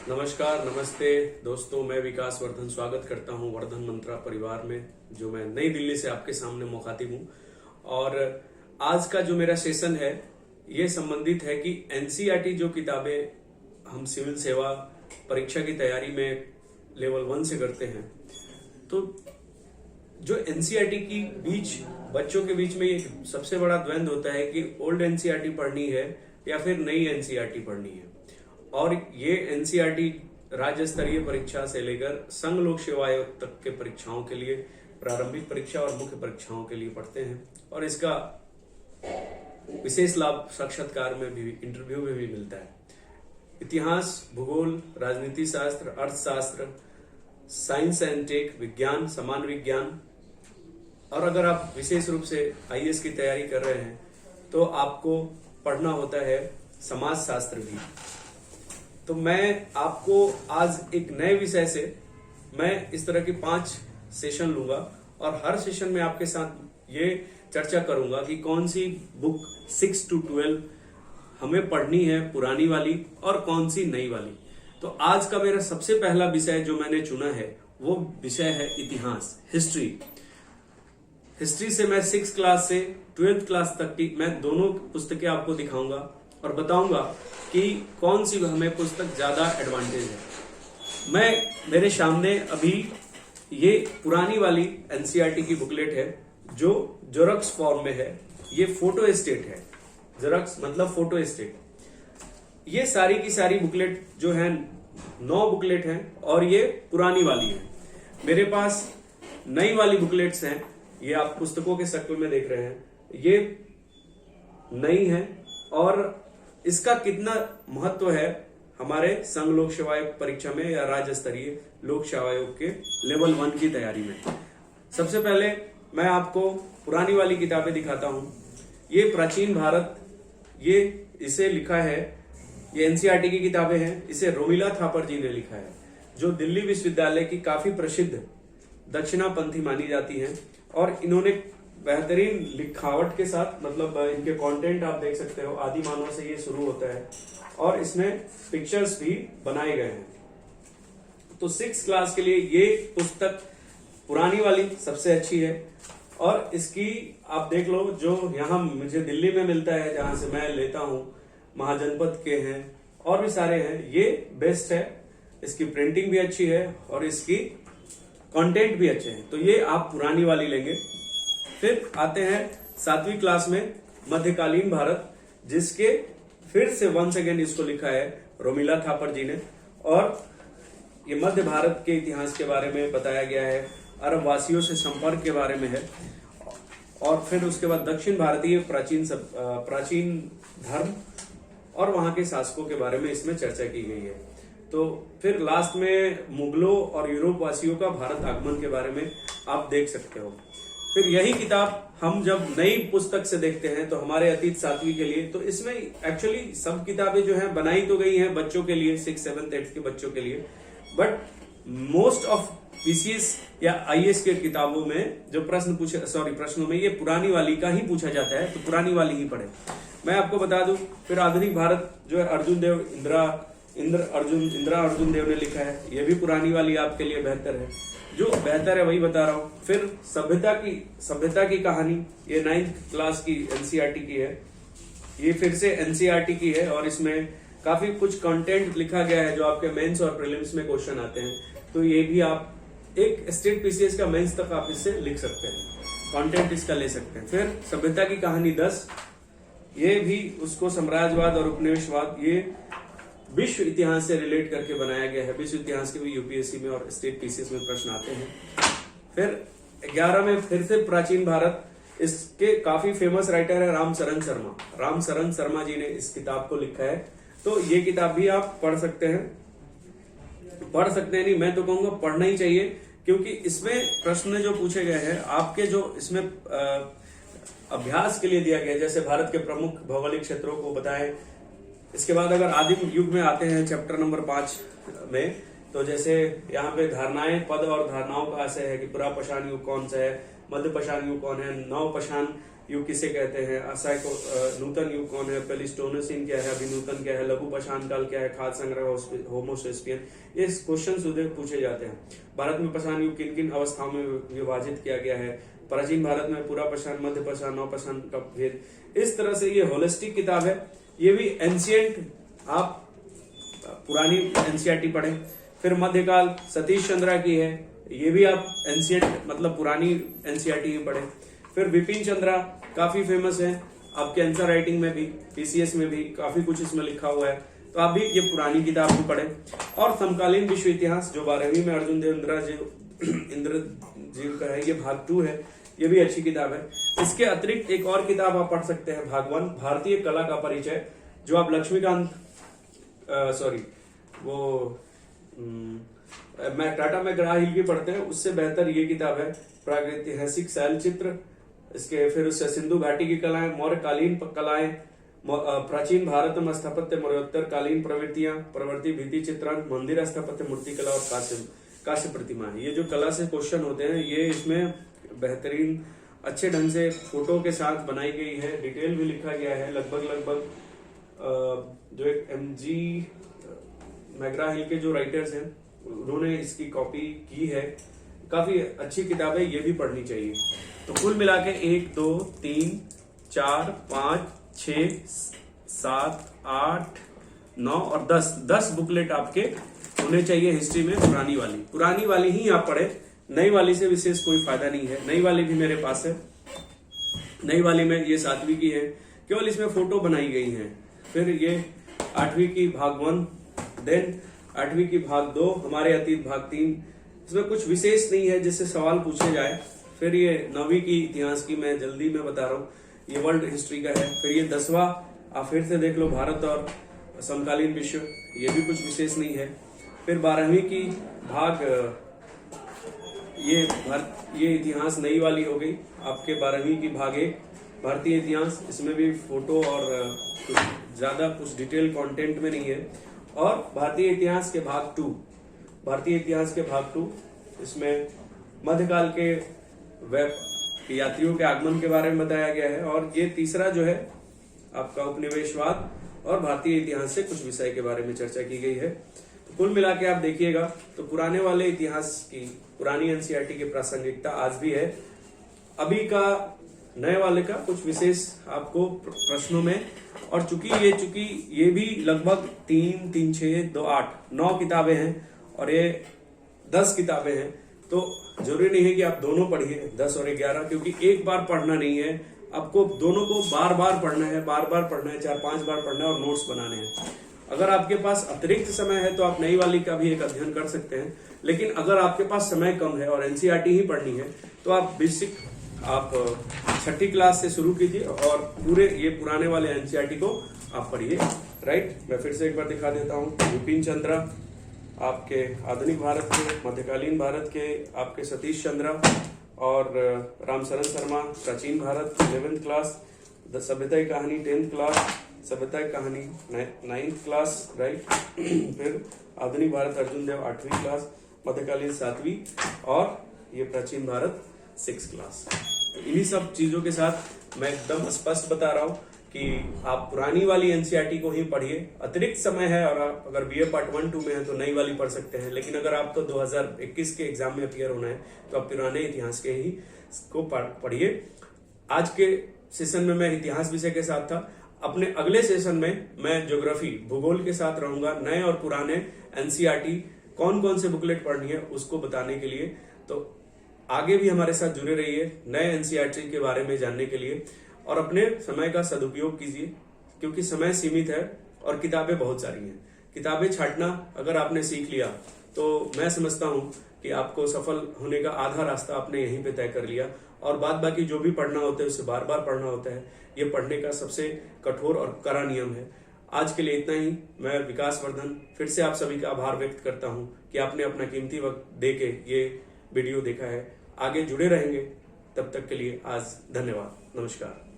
नमस्कार, नमस्ते दोस्तों, मैं विकास वर्धन स्वागत करता हूं वर्धन मंत्रा परिवार में, जो मैं नई दिल्ली से आपके सामने मुखातिब हूं। और आज का जो मेरा सेशन है ये संबंधित है कि एनसीईआरटी जो किताबें हम सिविल सेवा परीक्षा की तैयारी में लेवल 1 से करते हैं, तो जो एनसीईआरटी की बीच बच्चों के बीच में ये सबसे बड़ा द्वंद्व होता है कि ओल्ड एनसीईआरटी पढ़नी है या फिर नई एनसीईआरटी पढ़नी है। और ये एनसीईआरटी राज्य स्तरीय परीक्षा से लेकर संघ लोक सेवा आयोग तक के परीक्षाओं के लिए, प्रारंभिक परीक्षा और मुख्य परीक्षाओं के लिए पढ़ते हैं। और इसका विशेष लाभ साक्षात्कार में भी, इंटरव्यू में भी मिलता है। इतिहास, भूगोल, राजनीति शास्त्र, अर्थशास्त्र, साइंस एंड टेक, विज्ञान, समान विज्ञान, और अगर आप विशेष रूप से आईएएस की तैयारी कर रहे हैं तो आपको पढ़ना होता है समाज शास्त्र भी। तो मैं आपको आज एक नए विषय से मैं इस तरह की 5 सेशन लूंगा और हर सेशन में आपके साथ ये चर्चा करूंगा कि कौन सी बुक 6 to 12 हमें पढ़नी है, पुरानी वाली, और कौन सी नई वाली। तो आज का मेरा सबसे पहला विषय जो मैंने चुना है वो विषय है इतिहास, हिस्ट्री। हिस्ट्री से मैं 6th क्लास से 12th क्लास तक की मैं दोनों पुस्तकें आपको दिखाऊंगा और बताऊंगा कि कौन सी हमें पुस्तक ज्यादा एडवांटेज है। मेरे सामने अभी ये पुरानी वाली एनसीईआरटी की बुकलेट है जो जेरॉक्स फॉर्म में है। ये फोटो स्टेट है, जेरॉक्स मतलब फोटो स्टेट। ये सारी की सारी बुकलेट जो है 9 बुकलेट हैं और ये पुरानी वाली है। मेरे पास नई वाली बुकलेट्स हैं, ये आप पुस्तकों के शक्ल में देख रहे हैं, ये नई है। और इसका कितना महत्व है हमारे संघ लोक सेवा आयोग परीक्षा में या राज्य स्तरीय लोक सेवा आयोग के लेवल 1 की तैयारी में। सबसे पहले मैं आपको पुरानी वाली किताबें दिखाता हूं। ये प्राचीन भारत, ये इसे लिखा है, ये एनसीईआरटी की किताबें हैं। इसे रोमिला थापर जी ने लिखा है, जो दिल्ली विश्वविद्यालय की काफी प्रसिद्ध दक्षिणापंथी मानी जाती हैं। और इन्होंने बेहतरीन लिखावट के साथ, मतलब इनके कंटेंट आप देख सकते हो, आदि मानव से ये शुरू होता है और इसमें पिक्चर्स भी बनाए गए हैं। तो 6th क्लास के लिए ये पुस्तक पुरानी वाली सबसे अच्छी है। और इसकी आप देख लो, जो यहाँ मुझे दिल्ली में मिलता है, जहां से मैं लेता हूं, महाजनपद के हैं और भी सारे हैं, ये बेस्ट है। इसकी प्रिंटिंग भी अच्छी है और इसकी कंटेंट भी अच्छे हैं। तो ये आप पुरानी वाली लेंगे। फिर आते हैं 7वीं क्लास में मध्यकालीन भारत, जिसके फिर से वंस अगेन इसको लिखा है रोमिला थापर जी ने। और ये मध्य भारत के इतिहास के बारे में बताया गया है, अरब वासियों से संपर्क के बारे में है। और फिर उसके बाद दक्षिण भारतीय प्राचीन धर्म और वहां के शासकों के बारे में इसमें चर्चा की गई है। तो फिर लास्ट में मुगलों और यूरोप वासियों का भारत आगमन के बारे में आप देख सकते हो। फिर यही किताब हम जब नई पुस्तक से देखते हैं तो हमारे अतीत 7वीं के लिए, तो इसमें एक्चुअली सब किताबें जो हैं बनाई तो गई हैं बच्चों के लिए, 6th 7th 8th के बच्चों के लिए, बट मोस्ट ऑफ पीसीएस या आईएएस के किताबों में जो प्रश्नों में ये पुरानी वाली का ही पूछा जाता है, तो पुरानी वाली ही पढ़े। मैं आपको बता दूं, फिर आधुनिक भारत जो है अर्जुन देव, इंदिरा अर्जुन देव ने लिखा है, ये भी पुरानी वाली आपके लिए बेहतर है। जो बेहतर है वही बता रहा हूं। फिर सभ्यता की कहानी, ये 9th क्लास की एनसीईआरटी की है। ये फिर से एनसीईआरटी की है और इसमें काफी कुछ कंटेंट लिखा गया है जो आपके मेंस और प्रीलिम्स में क्वेश्चन आते हैं। तो ये भी आप एक स्टेट पीसीएस का मेंस तक आप इससे लिख सकते हैं, कंटेंट इसका ले सकते हैं। फिर सभ्यता की कहानी 10, ये भी उसको साम्राज्यवाद और उपनिवेशवाद, ये विश्व इतिहास से रिलेट करके बनाया गया है। विश्व इतिहास के भी यूपीएससी में और स्टेट पीसीएस में प्रश्न आते हैं। फिर 11 में फिर से प्राचीन भारत, इसके काफी फेमस राइटर है रामशरण शर्मा जी ने इस किताब को लिखा है। तो ये किताब भी आप पढ़ सकते हैं नहीं, मैं तो कहूंगा पढ़ना ही चाहिए, क्योंकि इसमें प्रश्न जो पूछे गए हैं आपके, जो इसमें अभ्यास के लिए दिया गया है, जैसे भारत के प्रमुख भौगोलिक क्षेत्रों को बताएं। इसके बाद अगर आदिम युग में आते हैं चैप्टर नंबर 5 में, तो जैसे यहाँ पे धारणाएं, पद और धारणाओं का आशय है कि पुरा पाषाण युग कौन सा है, मध्य पाषाण युग कौन है, नव पाषाण युग किसे कहते हैं, असाइको नूतन युग कौन है, प्लेस्टोनेसिन क्या है, अभिनूतन क्या है, लघु पाषाण काल क्या है, खाद्य संग्रह, होमोसेपियन, ये क्वेश्चन उधर पूछे जाते हैं। भारत में पाषाण युग किन किन अवस्थाओं में विभाजित किया गया है, प्राचीन भारत में पूरा पाषाण, मध्य पाषाण, नवपाषाण का भेद। इस तरह से ये होलिस्टिक किताब है। ये भी एंशियंट, आप पुरानी एनसीईआरटी पढ़े। फिर मध्यकाल सतीश चंद्रा की है, ये भी आप एंशियंट मतलब पुरानी एनसीईआरटी ही पढ़े। फिर विपिन चंद्रा काफी फेमस है, आपके आंसर राइटिंग में भी, पीसीएस में भी काफी कुछ इसमें लिखा हुआ है, तो आप भी ये पुरानी किताब भी पढ़े। और समकालीन विश्व इतिहास जो 12वीं में अर्जुन देव इंद्र जी का है, ये भाग 2 है, ये भी अच्छी किताब है। इसके अतिरिक्त एक और किताब आप पढ़ सकते हैं, भाग 1 भारतीय कला का परिचय, जो आप लक्ष्मीकांत टाटा मैकग्रा हिल की पढ़ते हैं, उससे बेहतर ये किताब है। प्रागैतिहासिक शैल चित्र, इसके फिर उससे सिंधु घाटी की कलाएं, मौर्यकालीन कलाएं, प्राचीन भारत में स्थापत्य, मौर्योत्तर कालीन प्रवृत्ति, भित्ति चित्रण, मंदिर स्थापत्य, मूर्ति कला और काश्य प्रतिमा। ये जो कला से क्वेश्चन होते हैं, ये इसमें बेहतरीन अच्छे ढंग से फोटो के साथ बनाई गई है, डिटेल भी लिखा गया है। लगभग जो एक MG मैकग्रा हिल के जो राइटर्स हैं, उन्होंने इसकी कॉपी की है। काफी अच्छी किताब है, ये भी पढ़नी चाहिए। तो कुल मिला के 1 2 3 4 5 6 7 8 9 और 10 बुकलेट आपके होने चाहिए हिस्ट्री में। पुरानी वाली ही आप पढ़े, नई वाली से विशेष कोई फायदा नहीं है। नई वाली भी मेरे पास है, नई वाली में ये 7वीं की है, केवल इसमें फोटो बनाई गई है। फिर ये 8वीं की भाग 1, देन 8वीं की भाग 2, हमारे अतीत भाग 3, इसमें कुछ विशेष नहीं है जिससे सवाल पूछे जाए। फिर ये 9वीं की इतिहास की मैं जल्दी में बता रहा हूँ, ये वर्ल्ड हिस्ट्री का है। फिर ये 10वां आप फिर से देख लो, भारत और समकालीन विश्व, ये भी कुछ विशेष नहीं है। फिर 12वीं की भाग ये इतिहास नई वाली हो गई आपके। 12वीं की भाग 1 भारतीय इतिहास, इसमें भी फोटो और ज्यादा कुछ डिटेल कंटेंट में नहीं है। और भारतीय इतिहास के भाग 2, इसमें मध्यकाल के यात्रियों के आगमन के बारे में बताया गया है। और ये तीसरा जो है आपका उपनिवेशवाद और भारतीय इतिहास से कुछ विषय के बारे में चर्चा की गई है। तो कुल मिला के आप देखिएगा तो पुराने वाले इतिहास की, पुरानी एनसीईआरटी की प्रासंगिकता आज भी है। अभी का नए वाले का कुछ विशेष आपको प्रश्नों में, और चूंकि ये भी लगभग 3 3 6 2 8 9 किताबें हैं और ये 10 किताबें हैं, तो जरूरी नहीं है कि आप दोनों पढ़िए 10 और 11, क्योंकि एक बार पढ़ना नहीं है आपको, दोनों को बार बार पढ़ना है, 4-5 बार पढ़ना है और नोट्स बनाने हैं। अगर आपके पास अतिरिक्त समय है तो आप नई वाली का भी एक अध्ययन कर सकते हैं, लेकिन अगर आपके पास समय कम है और एनसीईआरटी ही पढ़नी है तो आप बेसिक 6ठी क्लास से शुरू कीजिए और पूरे ये पुराने वाले एनसीईआरटी को आप पढ़िए। राइट, मैं फिर से एक बार दिखा देता हूँ। विपिन चंद्रा आपके आधुनिक भारत के, मध्यकालीन भारत के आपके सतीश चंद्रा, और रामशरण शर्मा प्राचीन भारत 11th क्लास, सभ्यता की कहानी 10th क्लास, सभ्यता की कहानी 9th क्लास। राइट, फिर आधुनिक भारत अर्जुन देव 8वीं क्लास, मध्यकालीन 7वीं, और ये प्राचीन भारत 6th क्लास। इन्हीं सब चीजों के साथ मैं एकदम स्पष्ट बता रहा हूँ कि आप पुरानी वाली एनसीईआरटी को ही पढ़िए। अतिरिक्त समय है और आप अगर बीए पार्ट 1 2 में है तो नई वाली पढ़ सकते हैं, लेकिन अगर आपको 2021 के एग्जाम में अपियर होना है तो आप पुराने इतिहास के ही को पढ़िए। आज के सेशन में मैं इतिहास विषय के साथ था, अपने अगले सेशन में मैं ज्योग्राफी भूगोल के साथ रहूंगा। नए और पुराने एनसीईआरटी कौन कौन से बुकलेट पढ़नी है उसको बताने के लिए। तो आगे भी हमारे साथ जुड़े रहिए नए एनसीईआरटी के बारे में जानने के लिए, और अपने समय का सदुपयोग कीजिए, क्योंकि समय सीमित है और किताबें बहुत सारी हैं। किताबें छांटना अगर आपने सीख लिया तो मैं समझता हूं कि आपको सफल होने का आधा रास्ता आपने यहीं पे तय कर लिया, और बाद बाकी जो भी पढ़ना होता है उसे बार बार पढ़ना होता है। ये पढ़ने का सबसे कठोर और कड़ा नियम है। आज के लिए इतना ही। मैं विकास वर्धन फिर से आप सभी का आभार व्यक्त करता हूं कि आपने अपना कीमती वक्त देके ये वीडियो देखा है। आगे जुड़े रहेंगे, तब तक के लिए आज धन्यवाद, नमस्कार।